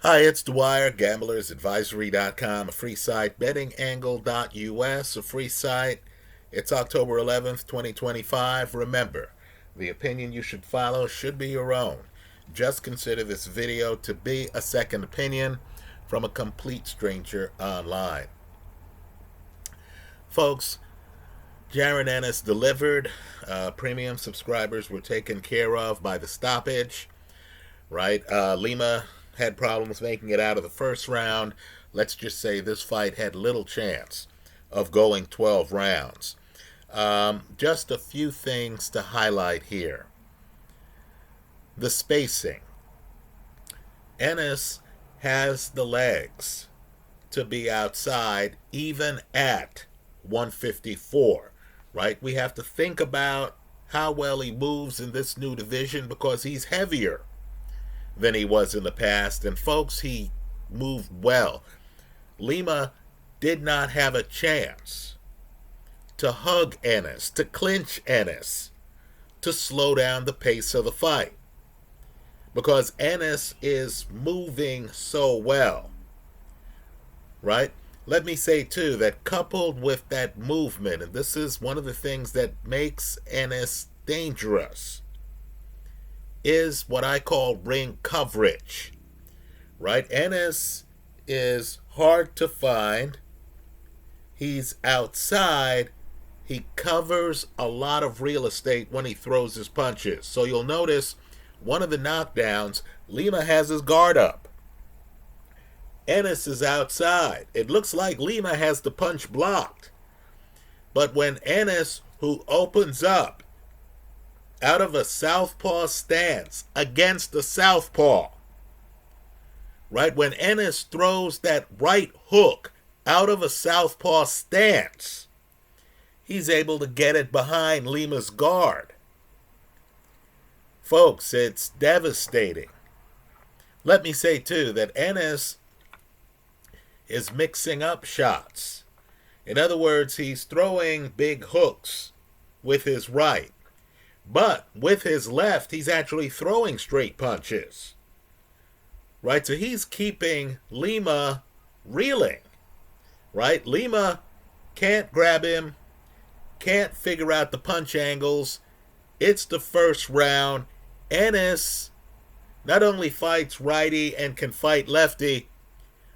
Hi, it's Dwyer, gamblersadvisory.com, a free site, bettingangle.us, a free site. It's October 11th, 2025. Remember, the opinion you should follow should be your own. Just consider this video to be a second opinion from a complete stranger online. Folks, Jaron Ennis delivered. Premium subscribers were taken care of by the stoppage, right? Lima had problems making it out of the first round. Let's just say this fight had little chance of going 12 rounds. Just a few things to highlight here. The spacing. Ennis has the legs to be outside even at 154, right? We have to think about how well he moves in this new division because he's heavier than he was in the past. And folks, he moved well. Lima did not have a chance to hug Ennis, to clinch Ennis, to slow down the pace of the fight, because Ennis is moving so well, right? Let me say too that coupled with that movement, and this is one of the things that makes Ennis dangerous, is what I call ring coverage, right? Ennis is hard to find. He's outside. He covers a lot of real estate when he throws his punches. So you'll notice one of the knockdowns, Lima has his guard up. Ennis is outside. It looks like Lima has the punch blocked. But when Ennis, who opens up out of a southpaw stance against a southpaw, right? When Ennis throws that right hook out of a southpaw stance, he's able to get it behind Lima's guard. Folks, it's devastating. Let me say too that Ennis is mixing up shots. In other words, he's throwing big hooks with his right. But with his left, he's actually throwing straight punches, right? So he's keeping Lima reeling, right? Lima can't grab him, can't figure out the punch angles. It's the first round. Ennis not only fights righty and can fight lefty,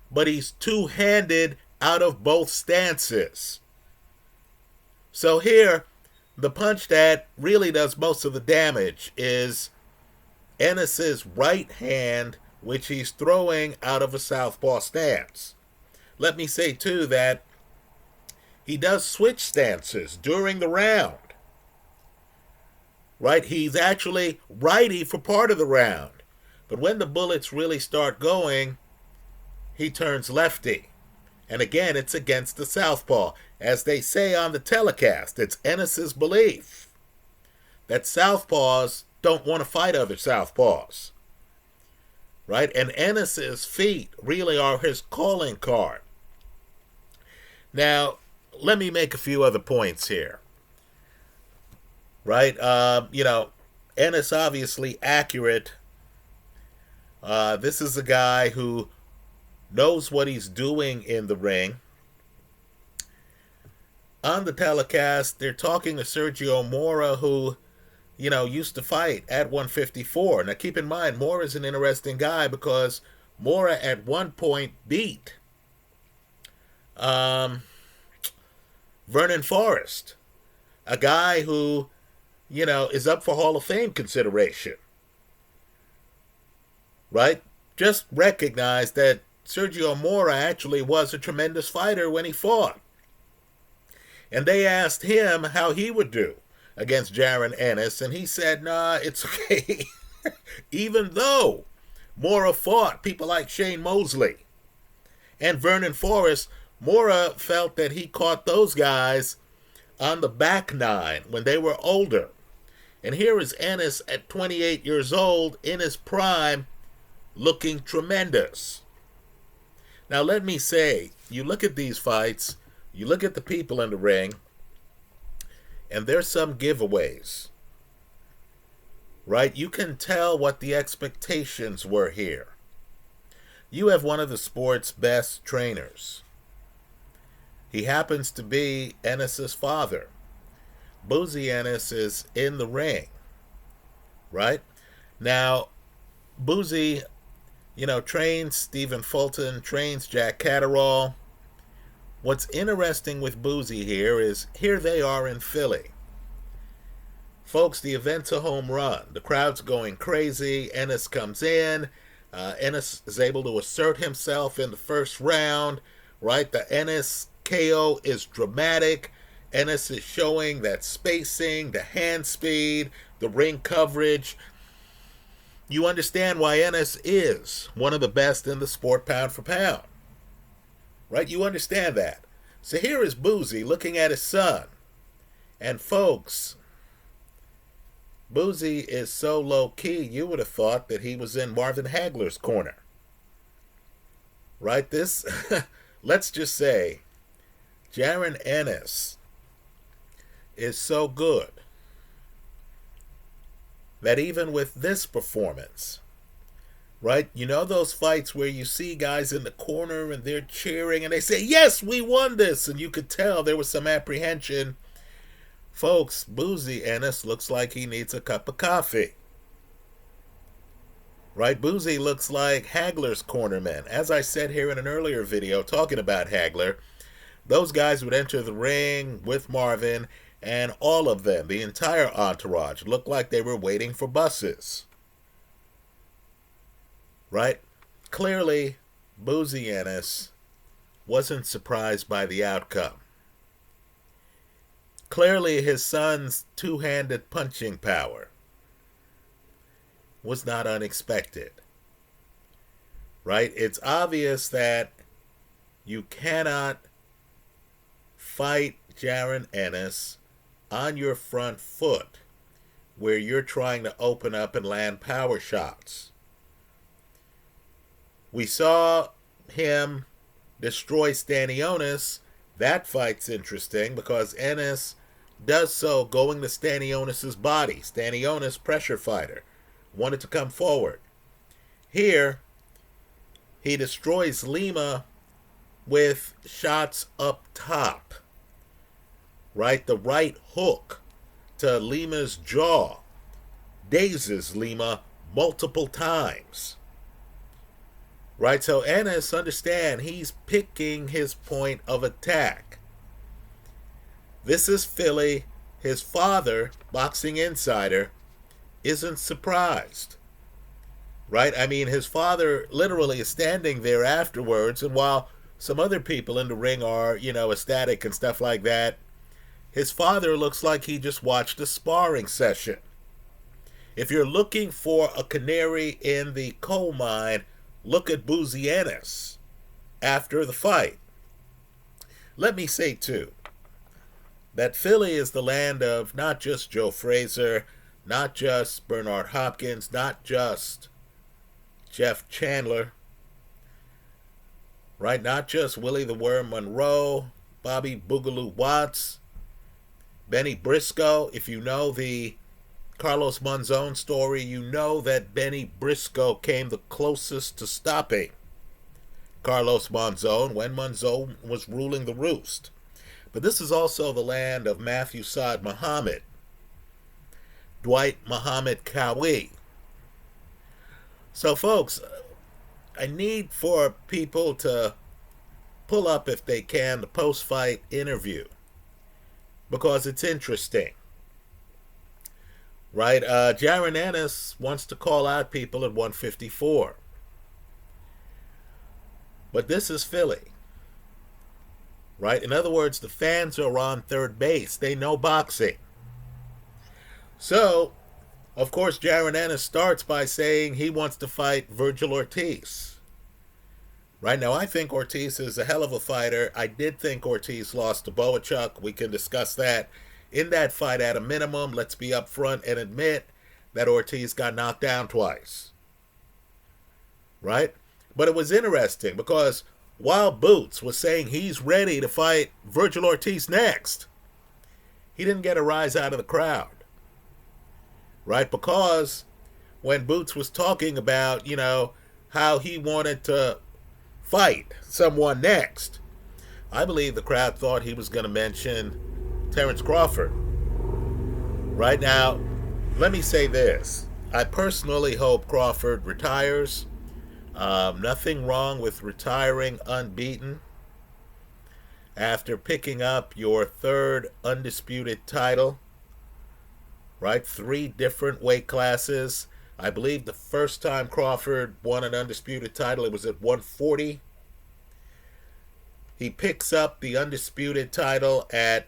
but he's two-handed out of both stances. So here, the punch that really does most of the damage is Ennis's right hand, which he's throwing out of a southpaw stance. Let me say, too, that he does switch stances during the round, right? He's actually righty for part of the round. But when the bullets really start going, he turns lefty. And again, it's against the southpaw. As they say on the telecast, it's Ennis's belief that southpaws don't want to fight other southpaws, right? And Ennis's feet really are his calling card. Now, let me make a few other points here, right? Ennis obviously accurate. This is a guy who knows what he's doing in the ring. On the telecast, they're talking to Sergio Mora, who, used to fight at 154. Now, keep in mind, Mora's an interesting guy because Mora at one point beat Vernon Forrest, a guy who, is up for Hall of Fame consideration, right? Just recognize that Sergio Mora actually was a tremendous fighter when he fought. And they asked him how he would do against Jaron Ennis, and he said, nah, it's okay. Even though Mora fought people like Shane Mosley and Vernon Forrest, Mora felt that he caught those guys on the back nine when they were older. And here is Ennis at 28 years old in his prime, looking tremendous. Now, let me say, you look at these fights, you look at the people in the ring, and there's some giveaways, right? You can tell what the expectations were here. You have one of the sport's best trainers. He happens to be Ennis's father. Boozy Ennis is in the ring, right? Now, Boozy, trains Stephen Fulton, trains Jack Catterall. What's interesting with Boozy here they are in Philly. Folks, the event's a home run. The crowd's going crazy. Ennis comes in. Ennis is able to assert himself in the first round, right? The Ennis KO is dramatic. Ennis is showing that spacing, the hand speed, the ring coverage. You understand why Ennis is one of the best in the sport pound for pound, right? You understand that. So here is Boozy looking at his son. And folks, Boozy is so low-key, you would have thought that he was in Marvin Hagler's corner. Right? This, let's just say, Jaron Ennis is so good that even with this performance, right? You know those fights where you see guys in the corner and they're cheering and they say, yes, we won this. And you could tell there was some apprehension. Folks, Boozy Ennis looks like he needs a cup of coffee. Right? Boozy looks like Hagler's cornerman. As I said here in an earlier video talking about Hagler, those guys would enter the ring with Marvin, and all of them, the entire entourage, looked like they were waiting for buses. Right? Clearly, Boozy Ennis wasn't surprised by the outcome. Clearly, his son's two-handed punching power was not unexpected. Right? It's obvious that you cannot fight Jaron Ennis on your front foot where you're trying to open up and land power shots. We saw him destroy Stanionis. That fight's interesting because Ennis does so going to Stanionis' body. Stanionis, pressure fighter, wanted to come forward. Here, he destroys Lima with shots up top. Right? The right hook to Lima's jaw dazes Lima multiple times. Right? So Ennis, understand, he's picking his point of attack. This is Philly. His father, Boxing Insider, isn't surprised. Right? I mean, his father literally is standing there afterwards, and while some other people in the ring are, ecstatic and stuff like that, his father looks like he just watched a sparring session. If you're looking for a canary in the coal mine, look at Boozy Ennis after the fight. Let me say, too, that Philly is the land of not just Joe Frazier, not just Bernard Hopkins, not just Jeff Chandler, right? Not just Willie the Worm Monroe, Bobby Boogaloo Watts, Benny Briscoe. If you know the Carlos Monzon story, you know that Benny Briscoe came the closest to stopping Carlos Monzon when Monzon was ruling the roost. But this is also the land of Matthew Saad Muhammad, Dwight Muhammad Cowie. So folks, I need for people to pull up, if they can, the post-fight interview, because it's interesting. Right? Jaron Ennis wants to call out people at 154. But this is Philly. Right? In other words, the fans are on third base. They know boxing. So, of course, Jaron Ennis starts by saying he wants to fight Virgil Ortiz. Right? Now, I think Ortiz is a hell of a fighter. I did think Ortiz lost to Boachuk. We can discuss that. In that fight, at a minimum, let's be upfront and admit that Ortiz got knocked down twice. Right? But it was interesting because while Boots was saying he's ready to fight Virgil Ortiz next, he didn't get a rise out of the crowd. Right? Because when Boots was talking about, how he wanted to fight someone next. I believe the crowd thought he was going to mention Terence Crawford. Right now, let me say this. I personally hope Crawford retires. Nothing wrong with retiring unbeaten after picking up your third undisputed title, right? 3 different weight classes. I believe the first time Crawford won an undisputed title, it was at 140. He picks up the undisputed title at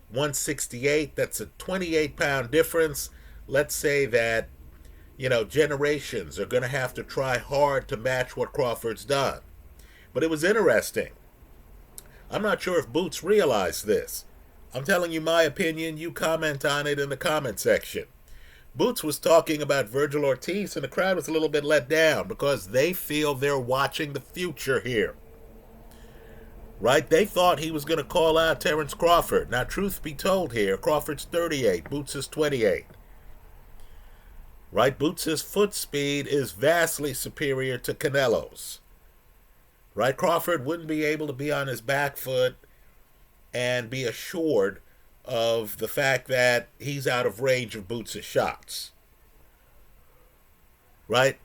168. That's a 28-pound difference. Let's say that, generations are going to have to try hard to match what Crawford's done. But it was interesting. I'm not sure if Boots realized this. I'm telling you my opinion. You comment on it in the comment section. Boots was talking about Virgil Ortiz, and the crowd was a little bit let down because they feel they're watching the future here. Right? They thought he was going to call out Terence Crawford. Now, truth be told here, Crawford's 38, Boots is 28. Right? Boots' foot speed is vastly superior to Canelo's. Right? Crawford wouldn't be able to be on his back foot and be assured of the fact that he's out of range of Boots' shots. Right?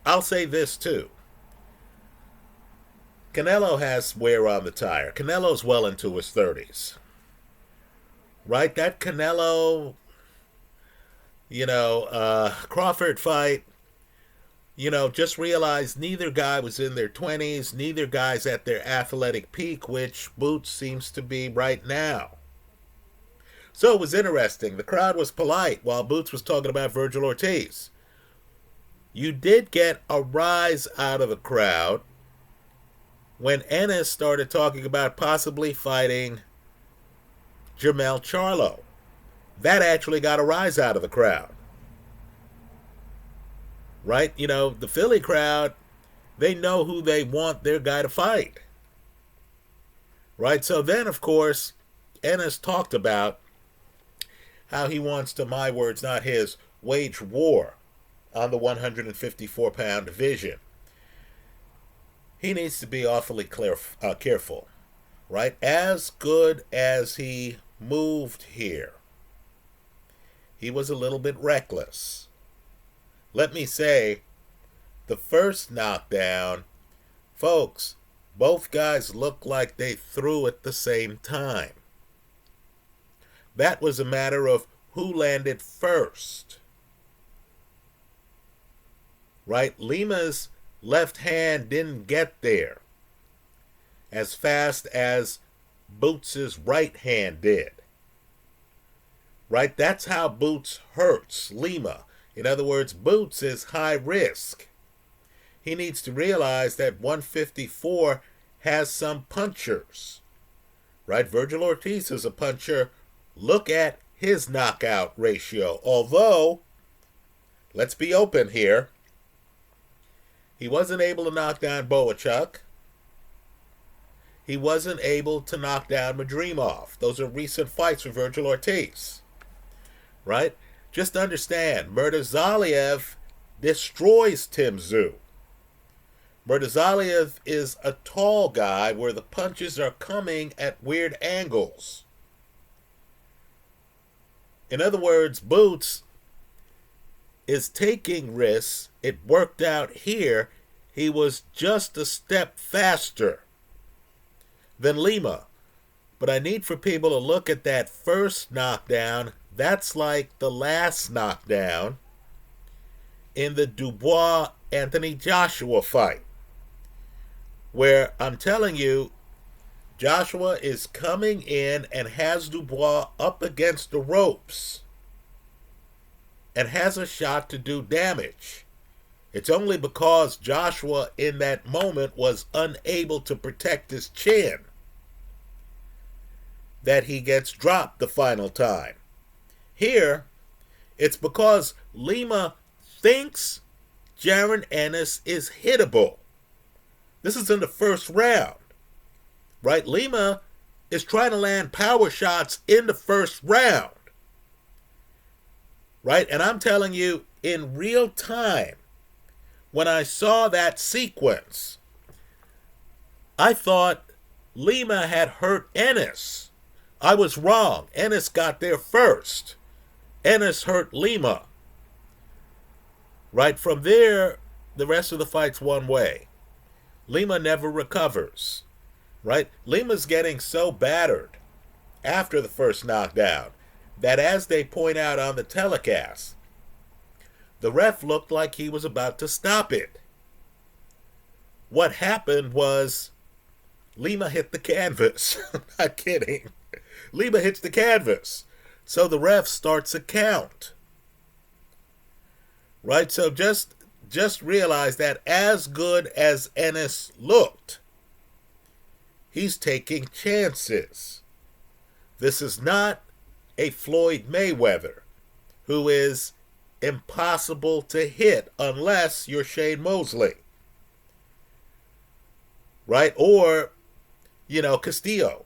I'll say this too. Canelo has wear on the tire. Canelo's well into his 30s. Right? That Canelo, Crawford fight, just realize neither guy was in their 20s. Neither guy's at their athletic peak, which Boots seems to be right now. So it was interesting. The crowd was polite while Boots was talking about Virgil Ortiz. You did get a rise out of the crowd when Ennis started talking about possibly fighting Jermell Charlo. That actually got a rise out of the crowd. Right? The Philly crowd, they know who they want their guy to fight. Right? So then, of course, Ennis talked about how he wants to, my words, not his, wage war on the 154-pound division. He needs to be awfully careful. Right? As good as he moved here, he was a little bit reckless. Let me say, the first knockdown, folks, both guys looked like they threw at the same time. That was a matter of who landed first. Right? Lima's left hand didn't get there as fast as Boots' right hand did. Right? That's how Boots hurts Lima. In other words, Boots is high risk. He needs to realize that 154 has some punchers. Right? Virgil Ortiz is a puncher. Look at his knockout ratio. Although, let's be open here, he wasn't able to knock down Boachuk. He wasn't able to knock down Madrimov. Those are recent fights for Virgil Ortiz. Right? Just understand, Murtazaliev destroys Tim Tszyu. Murtazaliev is a tall guy where the punches are coming at weird angles. In other words, Boots is taking risks. It worked out here. He was just a step faster than Lima. But I need for people to look at that first knockdown. That's like the last knockdown in the Dubois-Anthony Joshua fight, where I'm telling you, Joshua is coming in and has Dubois up against the ropes and has a shot to do damage. It's only because Joshua in that moment was unable to protect his chin that he gets dropped the final time. Here, it's because Lima thinks Jaron Ennis is hittable. This is in the first round. Right? Lima is trying to land power shots in the first round. Right? And I'm telling you, in real time, When I saw that sequence, I thought Lima had hurt Ennis. I was wrong. Ennis got there first. Ennis hurt Lima. Right from there, the rest of the fight's one way. Lima never recovers. Right? Lima's getting so battered after the first knockdown that, as they point out on the telecast, the ref looked like he was about to stop it. What happened was Lima hit the canvas. I'm not kidding. Lima hits the canvas. So the ref starts a count. Right? So just realize that as good as Ennis looked, he's taking chances. This is not a Floyd Mayweather who is impossible to hit unless you're Shane Mosley. Right? Or, Castillo.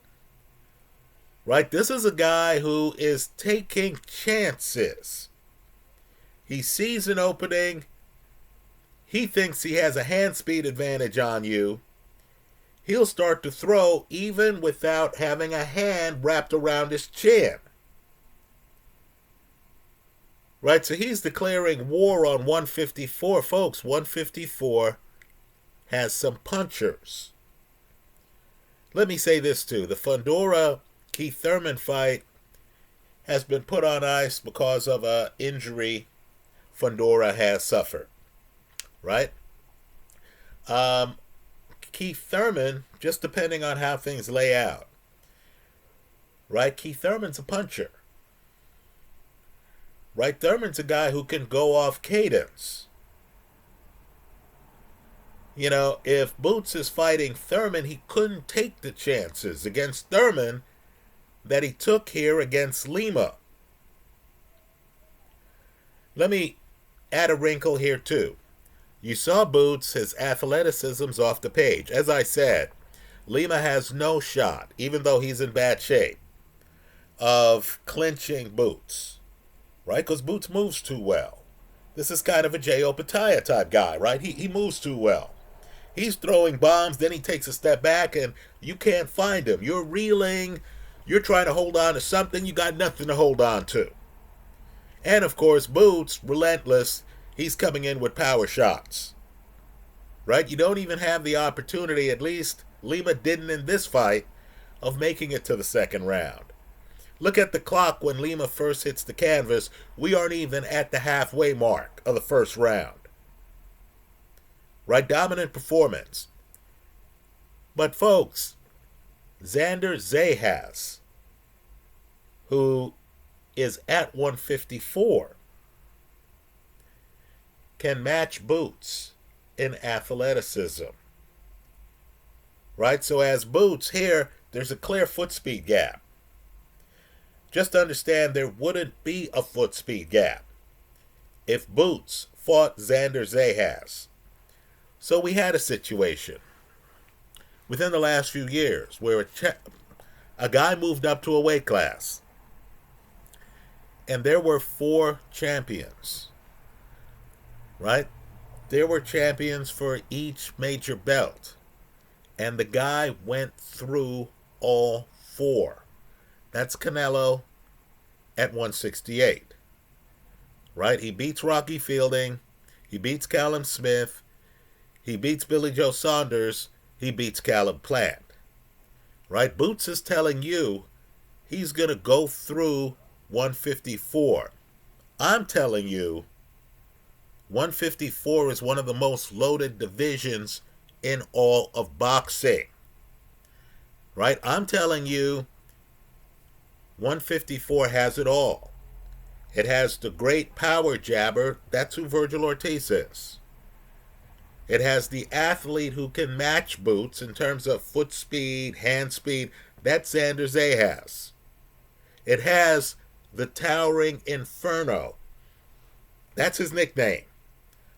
Right? This is a guy who is taking chances. He sees an opening. He thinks he has a hand speed advantage on you. He'll start to throw even without having a hand wrapped around his chin. Right? So he's declaring war on 154. Folks, 154 has some punchers. Let me say this too. The Fundora-Keith Thurman fight has been put on ice because of an injury Fundora has suffered. Right? Keith Thurman, just depending on how things lay out. Right? Keith Thurman's a puncher. Right? Thurman's a guy who can go off cadence. If Boots is fighting Thurman, he couldn't take the chances against Thurman that he took here against Lima. Let me add a wrinkle here too. You saw Boots, his athleticism's off the page. As I said, Lima has no shot, even though he's in bad shape, of clinching Boots. Right? Because Boots moves too well. This is kind of a J.O. Pataya type guy, right? He moves too well. He's throwing bombs, then he takes a step back, and you can't find him. You're reeling. You're trying to hold on to something. You got nothing to hold on to. And, of course, Boots, relentless, he's coming in with power shots. Right? You don't even have the opportunity, at least Lima didn't in this fight, of making it to the second round. Look at the clock when Lima first hits the canvas. We aren't even at the halfway mark of the first round. Right? Dominant performance. But folks, Xander Zayas, who is at 154, can match Boots in athleticism. Right? So as Boots here, there's a clear foot speed gap. Just understand there wouldn't be a foot speed gap if Boots fought Xander Zayas. So we had a situation within the last few years where a guy moved up to a weight class and there were 4 champions. Right? There were champions for each major belt. And the guy went through all 4. That's Canelo at 168. Right? He beats Rocky Fielding. He beats Callum Smith. He beats Billy Joe Saunders. He beats Caleb Plant. Right? Boots is telling you he's going to go through 154. I'm telling you 154 is one of the most loaded divisions in all of boxing. Right? I'm telling you 154 has it all. It has the great power jabber. That's who Virgil Ortiz is. It has the athlete who can match Boots in terms of foot speed, hand speed. That's Xander Zayas. It has the towering inferno. That's his nickname.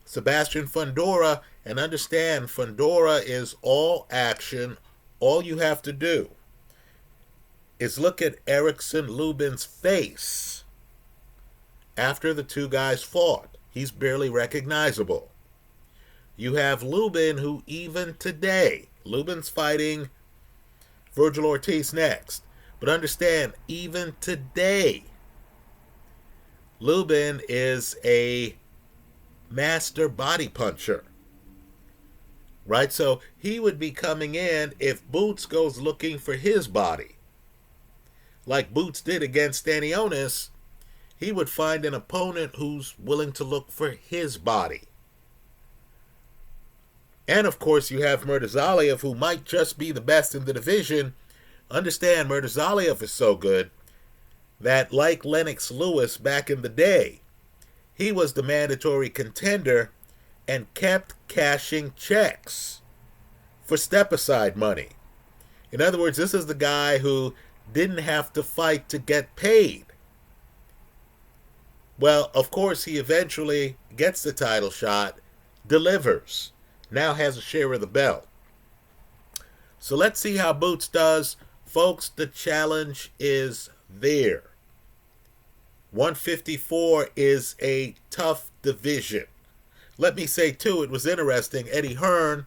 Sebastian Fundora. And understand, Fundora is all action. All you have to do is look at Erickson Lubin's face after the two guys fought. He's barely recognizable. You have Lubin, who even today, Lubin's fighting Virgil Ortiz next. But understand, even today, Lubin is a master body puncher. Right? So he would be coming in if Boots goes looking for his body. Like Boots did against Stanionis, he would find an opponent who's willing to look for his body. And of course, you have Murtazaliev, who might just be the best in the division. Understand, Murtazaliev is so good that, like Lennox Lewis back in the day, he was the mandatory contender and kept cashing checks for step-aside money. In other words, this is the guy who didn't have to fight to get paid. Well, of course, he eventually gets the title shot, delivers, now has a share of the belt. So let's see how Boots does. Folks, the challenge is there. 154 is a tough division. Let me say, too, it was interesting. Eddie Hearn,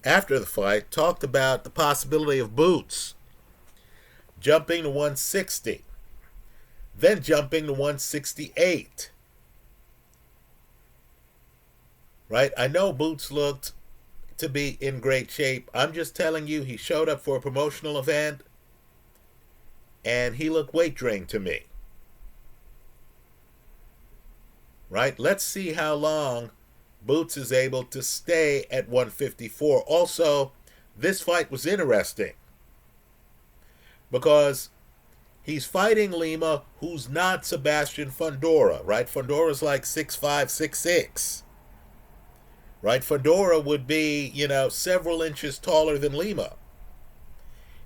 after the fight, talked about the possibility of Boots jumping to 160, then jumping to 168. Right? I know Boots looked to be in great shape. I'm just telling you, he showed up for a promotional event, and he looked weight drained to me. Right? Let's see how long Boots is able to stay at 154. Also, this fight was interesting because he's fighting Lima, who's not Sebastian Fundora, right? Fundora's like 6'5", 6'6". Right? Fundora would be, several inches taller than Lima.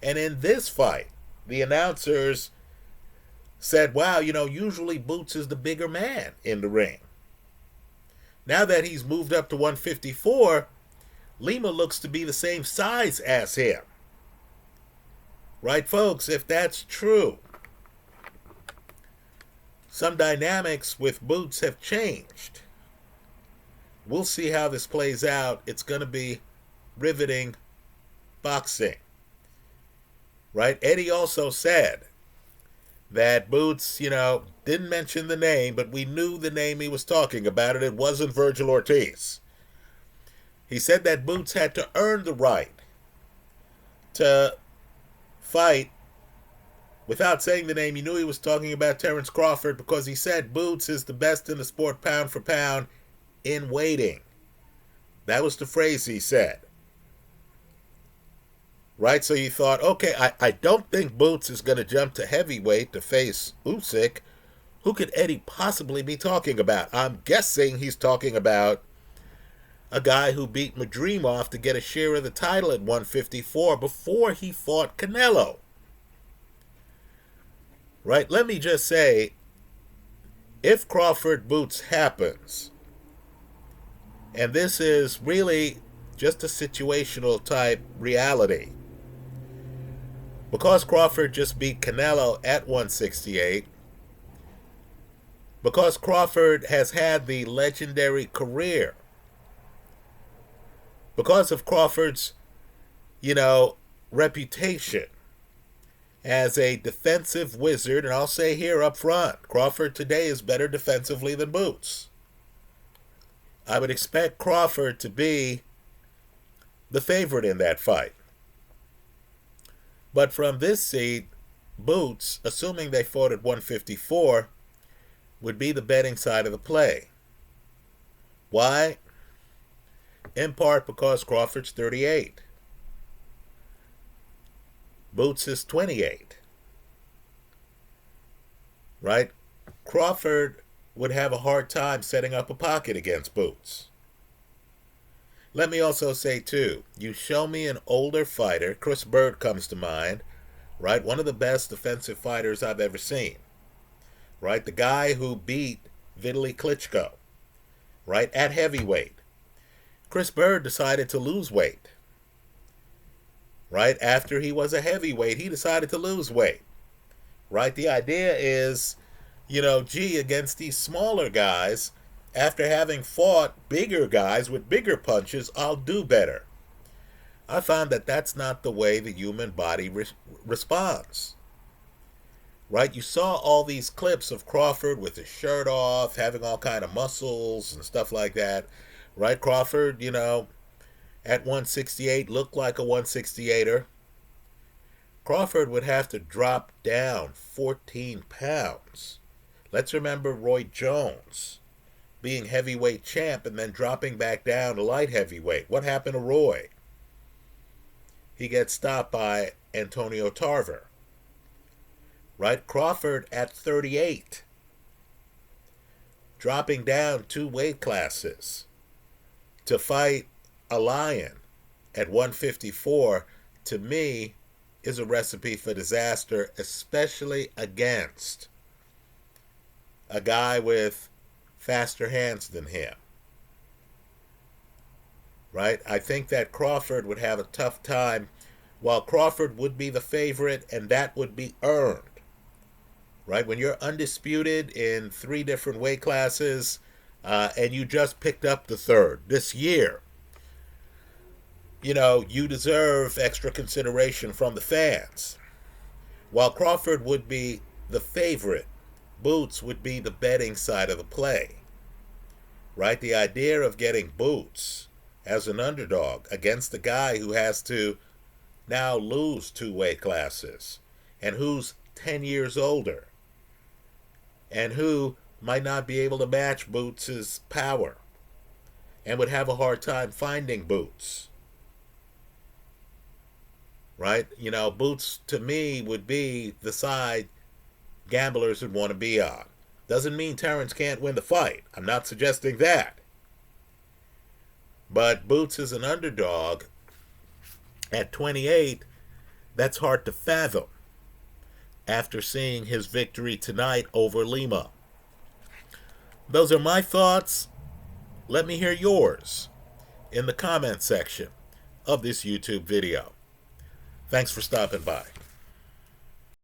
And in this fight, the announcers said, wow, usually Boots is the bigger man in the ring. Now that he's moved up to 154, Lima looks to be the same size as him. Right, folks? If that's true, some dynamics with Boots have changed. We'll see how this plays out. It's going to be riveting boxing. Right? Eddie also said that Boots, didn't mention the name, but we knew the name he was talking about, and it wasn't Virgil Ortiz. He said that Boots had to earn the right to fight without saying the name. He knew he was talking about Terence Crawford because he said Boots is the best in the sport pound for pound in waiting. That was the phrase he said. Right? So you thought, okay, I don't think Boots is going to jump to heavyweight to face Usyk. Who could Eddie possibly be talking about? I'm guessing he's talking about a guy who beat Madrimov to get a share of the title at 154 before he fought Canelo. Right? Let me just say, if Crawford Boots happens, and this is really just a situational type reality, because Crawford just beat Canelo at 168, because Crawford has had the legendary career, because of Crawford's, reputation as a defensive wizard, and I'll say here up front, Crawford today is better defensively than Boots. I would expect Crawford to be the favorite in that fight. But from this seat, Boots, assuming they fought at 154, would be the betting side of the play. Why? In part because Crawford's 38. Boots is 28. Right? Crawford would have a hard time setting up a pocket against Boots. Let me also say, too, you show me an older fighter, Chris Bird comes to mind, right? One of the best defensive fighters I've ever seen. Right? The guy who beat Vitaly Klitschko, right, at heavyweight. Chris Bird decided to lose weight. Right? After he was a heavyweight, he decided to lose weight. Right? The idea is, against these smaller guys, after having fought bigger guys with bigger punches, I'll do better. I found that that's not the way the human body responds. Right? You saw all these clips of Crawford with his shirt off, having all kind of muscles and stuff like that. Right? Crawford, at 168 looked like a 168er. Crawford would have to drop down 14 pounds. Let's remember Roy Jones being heavyweight champ and then dropping back down to light heavyweight. What happened to Roy? He gets stopped by Antonio Tarver. Right? Crawford at 38, dropping down 2 weight classes to fight a lion at 154, to me, is a recipe for disaster, especially against a guy with faster hands than him. Right? I think that Crawford would have a tough time, while Crawford would be the favorite, and that would be earned. Right? When you're undisputed in 3 different weight classes, and you just picked up the 3rd this year, you deserve extra consideration from the fans. While Crawford would be the favorite, Boots would be the betting side of the play. Right? The idea of getting Boots as an underdog against a guy who has to now lose 2 weight classes, and who's 10 years older, and who might not be able to match Boots' power, and would have a hard time finding Boots. Right? Boots, to me, would be the side gamblers would want to be on. Doesn't mean Terrence can't win the fight. I'm not suggesting that. But Boots is an underdog at 28. That's hard to fathom after seeing his victory tonight over Lima. Those are my thoughts. Let me hear yours in the comment section of this YouTube video. Thanks for stopping by.